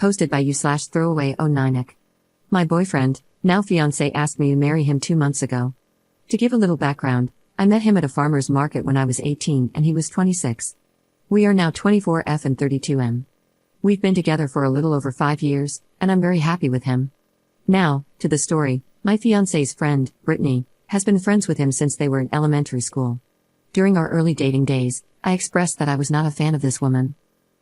Posted by you/throwaway09ick. My boyfriend, now fiancé, asked me to marry him 2 months ago. To give a little background, I met him at a farmer's market when I was 18 and he was 26. We are now 24F and 32M. We've been together for a little over 5 years, and I'm very happy with him. Now, to the story. My fiancé's friend, Brittany, has been friends with him since they were in elementary school. During our early dating days, I expressed that I was not a fan of this woman.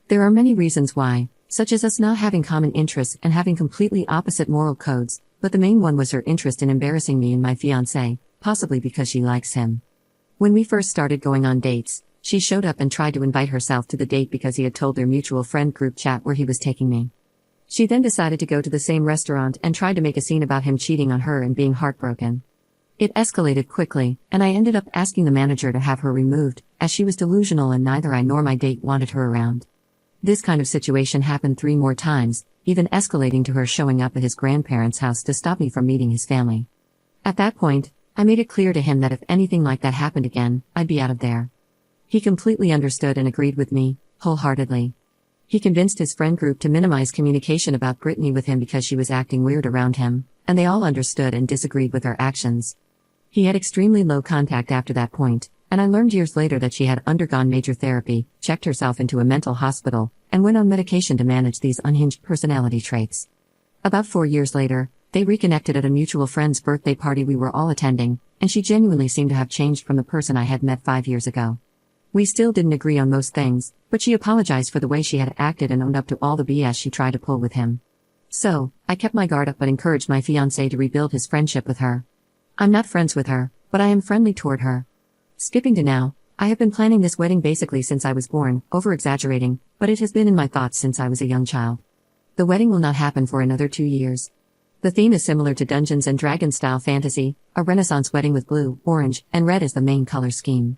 There are many reasons why, such as us not having common interests and having completely opposite moral codes, but the main one was her interest in embarrassing me and my fiancé, possibly because she likes him. When we first started going on dates, she showed up and tried to invite herself to the date because he had told their mutual friend group chat where he was taking me. She then decided to go to the same restaurant and tried to make a scene about him cheating on her and being heartbroken. It escalated quickly, and I ended up asking the manager to have her removed, as she was delusional and neither I nor my date wanted her around. This kind of situation happened 3 more times, even escalating to her showing up at his grandparents' house to stop me from meeting his family. At that point, I made it clear to him that if anything like that happened again, I'd be out of there. He completely understood and agreed with me, wholeheartedly. He convinced his friend group to minimize communication about Brittany with him because she was acting weird around him, and they all understood and disagreed with her actions. He had extremely low contact after that point, and I learned years later that she had undergone major therapy, checked herself into a mental hospital, and went on medication to manage these unhinged personality traits. About 4 years later, they reconnected at a mutual friend's birthday party we were all attending, and she genuinely seemed to have changed from the person I had met 5 years ago. We still didn't agree on most things, but she apologized for the way she had acted and owned up to all the BS she tried to pull with him. So, I kept my guard up but encouraged my fiancé to rebuild his friendship with her. I'm not friends with her, but I am friendly toward her. Skipping to now, I have been planning this wedding basically since I was born, over-exaggerating, but it has been in my thoughts since I was a young child. The wedding will not happen for another 2 years. The theme is similar to Dungeons & Dragons style fantasy, a Renaissance wedding with blue, orange, and red as the main color scheme.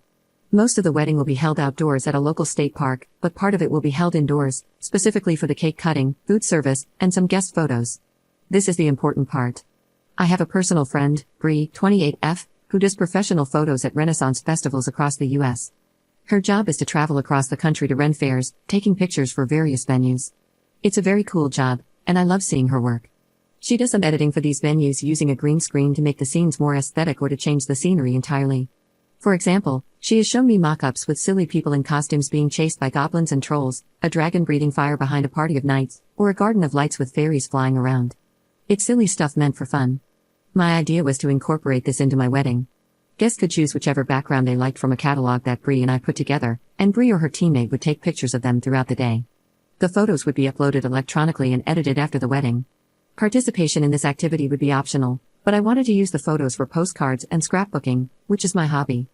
Most of the wedding will be held outdoors at a local state park, but part of it will be held indoors, specifically for the cake cutting, food service, and some guest photos. This is the important part. I have a personal friend, Bree, 28F, who does professional photos at Renaissance festivals across the US. Her job is to travel across the country to rent fairs, taking pictures for various venues. It's a very cool job, and I love seeing her work. She does some editing for these venues using a green screen to make the scenes more aesthetic or to change the scenery entirely. For example, she has shown me mock-ups with silly people in costumes being chased by goblins and trolls, a dragon breathing fire behind a party of knights, or a garden of lights with fairies flying around. It's silly stuff meant for fun. My idea was to incorporate this into my wedding. Guests could choose whichever background they liked from a catalog that Bree and I put together, and Bree or her teammate would take pictures of them throughout the day. The photos would be uploaded electronically and edited after the wedding. Participation in this activity would be optional, but I wanted to use the photos for postcards and scrapbooking, which is my hobby.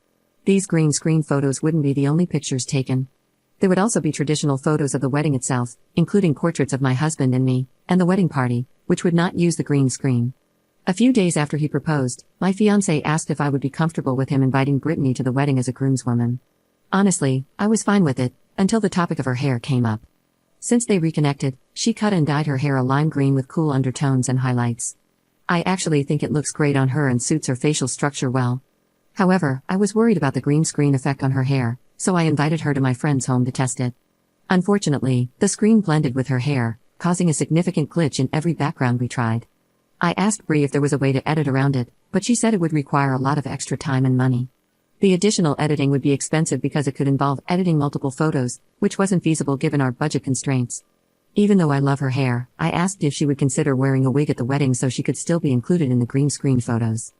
These green screen photos wouldn't be the only pictures taken. There would also be traditional photos of the wedding itself, including portraits of my husband and me, and the wedding party, which would not use the green screen. A few days after he proposed, my fiancé asked if I would be comfortable with him inviting Brittany to the wedding as a groomswoman. Honestly, I was fine with it, until the topic of her hair came up. Since they reconnected, she cut and dyed her hair a lime green with cool undertones and highlights. I actually think it looks great on her and suits her facial structure well. However, I was worried about the green screen effect on her hair, so I invited her to my friend's home to test it. Unfortunately, the screen blended with her hair, causing a significant glitch in every background we tried. I asked Bree if there was a way to edit around it, but she said it would require a lot of extra time and money. The additional editing would be expensive because it could involve editing multiple photos, which wasn't feasible given our budget constraints. Even though I love her hair, I asked if she would consider wearing a wig at the wedding so she could still be included in the green screen photos.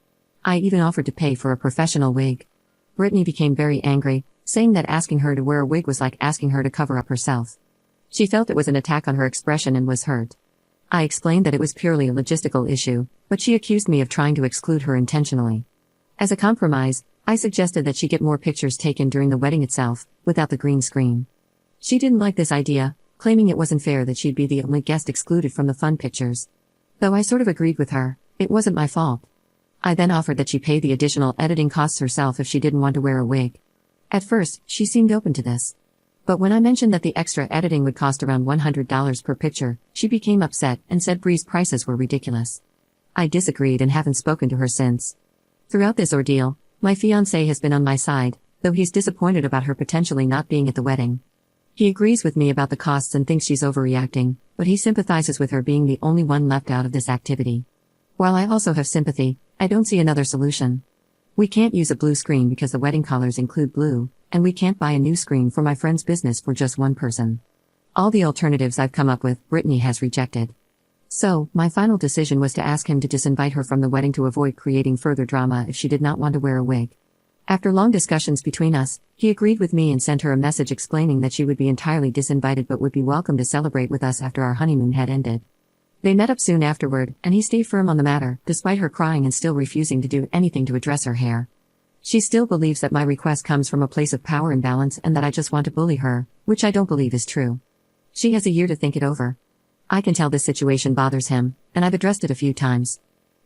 I even offered to pay for a professional wig. Brittany became very angry, saying that asking her to wear a wig was like asking her to cover up herself. She felt it was an attack on her expression and was hurt. I explained that it was purely a logistical issue, but she accused me of trying to exclude her intentionally. As a compromise, I suggested that she get more pictures taken during the wedding itself, without the green screen. She didn't like this idea, claiming it wasn't fair that she'd be the only guest excluded from the fun pictures. Though I sort of agreed with her, it wasn't my fault. I then offered that she pay the additional editing costs herself if she didn't want to wear a wig. At first, she seemed open to this. But when I mentioned that the extra editing would cost around $100 per picture, she became upset and said Bree's prices were ridiculous. I disagreed and haven't spoken to her since. Throughout this ordeal, my fiancé has been on my side, though he's disappointed about her potentially not being at the wedding. He agrees with me about the costs and thinks she's overreacting, but he sympathizes with her being the only one left out of this activity. While I also have sympathy, I don't see another solution. We can't use a blue screen because the wedding colors include blue, and we can't buy a new screen for my friend's business for just one person. All the alternatives I've come up with, Brittany has rejected. So, my final decision was to ask him to disinvite her from the wedding to avoid creating further drama if she did not want to wear a wig. After long discussions between us, he agreed with me and sent her a message explaining that she would be entirely disinvited but would be welcome to celebrate with us after our honeymoon had ended. They met up soon afterward, and he stayed firm on the matter, despite her crying and still refusing to do anything to address her hair. She still believes that my request comes from a place of power imbalance and that I just want to bully her, which I don't believe is true. She has a year to think it over. I can tell this situation bothers him, and I've addressed it a few times.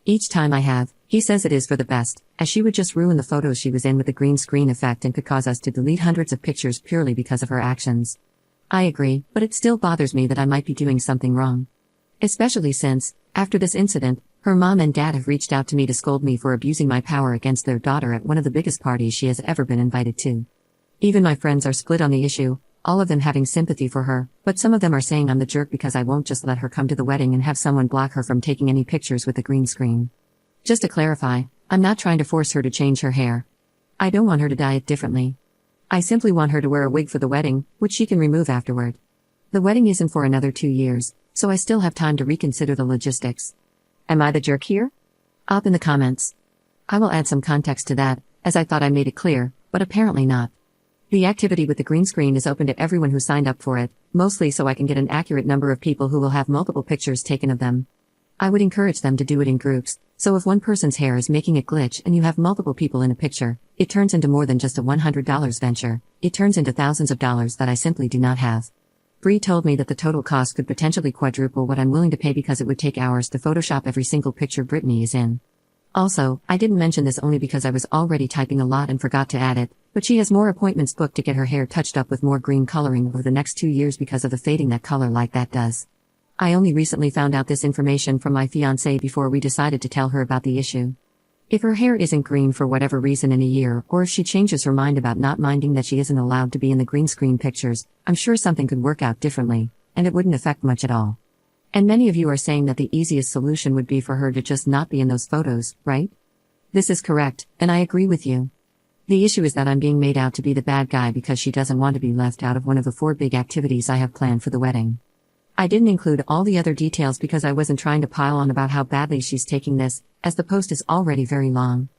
Each time I have, he says it is for the best, as she would just ruin the photos she was in with the green screen effect and could cause us to delete hundreds of pictures purely because of her actions. I agree, but it still bothers me that I might be doing something wrong. Especially since, after this incident, her mom and dad have reached out to me to scold me for abusing my power against their daughter at one of the biggest parties she has ever been invited to. Even my friends are split on the issue, all of them having sympathy for her, but some of them are saying I'm the jerk because I won't just let her come to the wedding and have someone block her from taking any pictures with the green screen. Just to clarify, I'm not trying to force her to change her hair. I don't want her to dye it differently. I simply want her to wear a wig for the wedding, which she can remove afterward. The wedding isn't for another 2 years, so I still have time to reconsider the logistics. Am I the jerk here? Up in the comments. I will add some context to that, as I thought I made it clear, but apparently not. The activity with the green screen is open to everyone who signed up for it, mostly so I can get an accurate number of people who will have multiple pictures taken of them. I would encourage them to do it in groups, so if one person's hair is making it glitch and you have multiple people in a picture, it turns into more than just a $100 venture, it turns into thousands of dollars that I simply do not have. Bree told me that the total cost could potentially quadruple what I'm willing to pay because it would take hours to Photoshop every single picture Brittany is in. Also, I didn't mention this only because I was already typing a lot and forgot to add it, but she has more appointments booked to get her hair touched up with more green coloring over the next 2 years because of the fading that color like that does. I only recently found out this information from my fiancé before we decided to tell her about the issue. If her hair isn't green for whatever reason in a year, or if she changes her mind about not minding that she isn't allowed to be in the green screen pictures, I'm sure something could work out differently, and it wouldn't affect much at all. And many of you are saying that the easiest solution would be for her to just not be in those photos, right? This is correct, and I agree with you. The issue is that I'm being made out to be the bad guy because she doesn't want to be left out of one of the 4 big activities I have planned for the wedding. I didn't include all the other details because I wasn't trying to pile on about how badly she's taking this, as the post is already very long.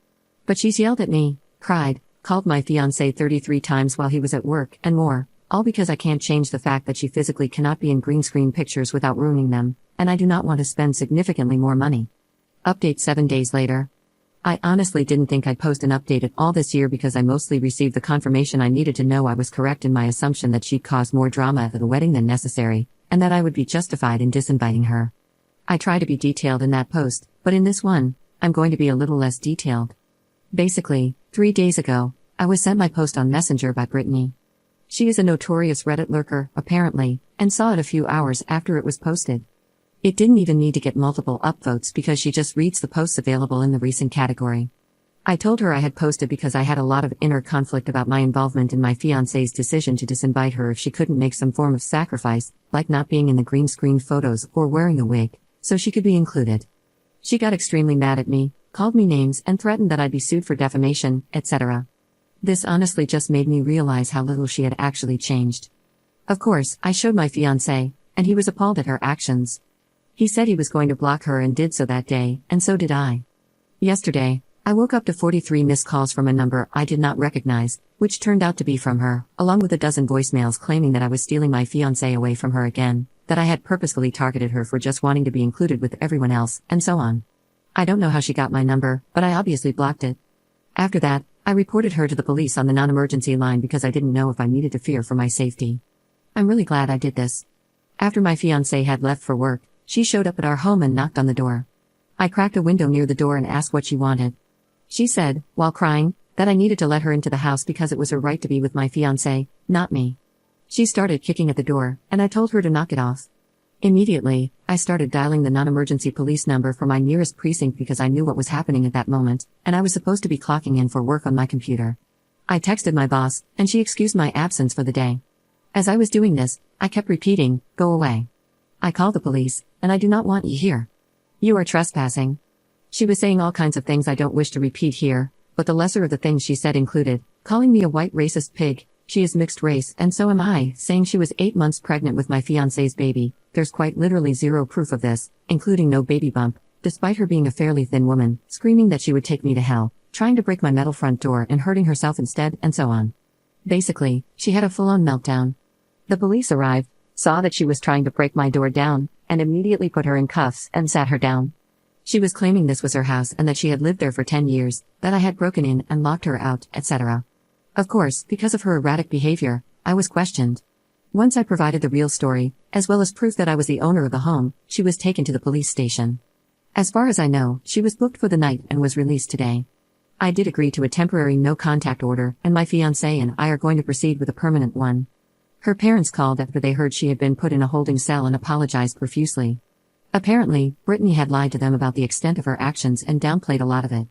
But she's yelled at me, cried, called my fiancé 33 times while he was at work, and more, all because I can't change the fact that she physically cannot be in green screen pictures without ruining them, and I do not want to spend significantly more money. Update 7 days later. I honestly didn't think I'd post an update at all this year because I mostly received the confirmation I needed to know I was correct in my assumption that she'd caused more drama at the wedding than necessary, and that I would be justified in disinviting her. I try to be detailed in that post, but in this one, I'm going to be a little less detailed. Basically, 3 days ago, I was sent my post on Messenger by Brittany. She is a notorious Reddit lurker, apparently, and saw it a few hours after it was posted. It didn't even need to get multiple upvotes because she just reads the posts available in the recent category. I told her I had posted because I had a lot of inner conflict about my involvement in my fiancé's decision to disinvite her if she couldn't make some form of sacrifice, like not being in the green screen photos or wearing a wig, so she could be included. She got extremely mad at me, called me names and threatened that I'd be sued for defamation, etc. This honestly just made me realize how little she had actually changed. Of course, I showed my fiancé, and he was appalled at her actions. He said he was going to block her and did so that day, and so did I. Yesterday, I woke up to 43 missed calls from a number I did not recognize, which turned out to be from her, along with a dozen voicemails claiming that I was stealing my fiancé away from her again, that I had purposefully targeted her for just wanting to be included with everyone else, and so on. I don't know how she got my number, but I obviously blocked it. After that, I reported her to the police on the non-emergency line because I didn't know if I needed to fear for my safety. I'm really glad I did this. After my fiancé had left for work, she showed up at our home and knocked on the door. I cracked a window near the door and asked what she wanted. She said, while crying, that I needed to let her into the house because it was her right to be with my fiancé, not me. She started kicking at the door, and I told her to knock it off. Immediately, I started dialing the non-emergency police number for my nearest precinct because I knew what was happening at that moment, and I was supposed to be clocking in for work on my computer. I texted my boss, and she excused my absence for the day. As I was doing this, I kept repeating, "Go away. I called the police, and I do not want you here. You are trespassing." She was saying all kinds of things I don't wish to repeat here, but the lesser of the things she said included calling me a white racist pig. She is mixed race and so am I, saying she was 8 months pregnant with my fiancé's baby. There's quite literally zero proof of this, including no baby bump, despite her being a fairly thin woman, screaming that she would take me to hell, trying to break my metal front door and hurting herself instead, and so on. Basically, she had a full-on meltdown. The police arrived, saw that she was trying to break my door down, and immediately put her in cuffs and sat her down. She was claiming this was her house and that she had lived there for 10 years, that I had broken in and locked her out, etc. Of course, because of her erratic behavior, I was questioned. Once I provided the real story, as well as proof that I was the owner of the home, she was taken to the police station. As far as I know, she was booked for the night and was released today. I did agree to a temporary no-contact order, and my fiancé and I are going to proceed with a permanent one. Her parents called after they heard she had been put in a holding cell and apologized profusely. Apparently, Brittany had lied to them about the extent of her actions and downplayed a lot of it.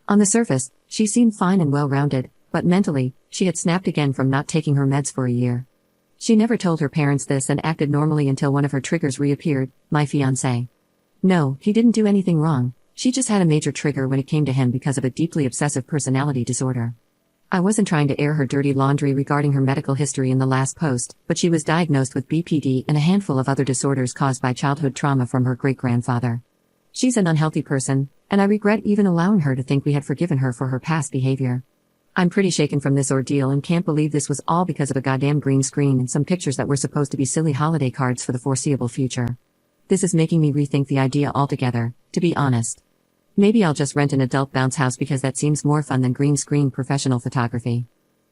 On the surface, she seemed fine and well-rounded, but mentally, she had snapped again from not taking her meds for a year. She never told her parents this and acted normally until one of her triggers reappeared, my fiancé. No, he didn't do anything wrong, she just had a major trigger when it came to him because of a deeply obsessive personality disorder. I wasn't trying to air her dirty laundry regarding her medical history in the last post, but she was diagnosed with BPD and a handful of other disorders caused by childhood trauma from her great-grandfather. She's an unhealthy person, and I regret even allowing her to think we had forgiven her for her past behavior. I'm pretty shaken from this ordeal and can't believe this was all because of a goddamn green screen and some pictures that were supposed to be silly holiday cards for the foreseeable future. This is making me rethink the idea altogether, to be honest. Maybe I'll just rent an adult bounce house because that seems more fun than green screen professional photography.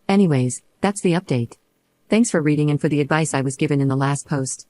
Anyways, that's the update. Thanks for reading and for the advice I was given in the last post.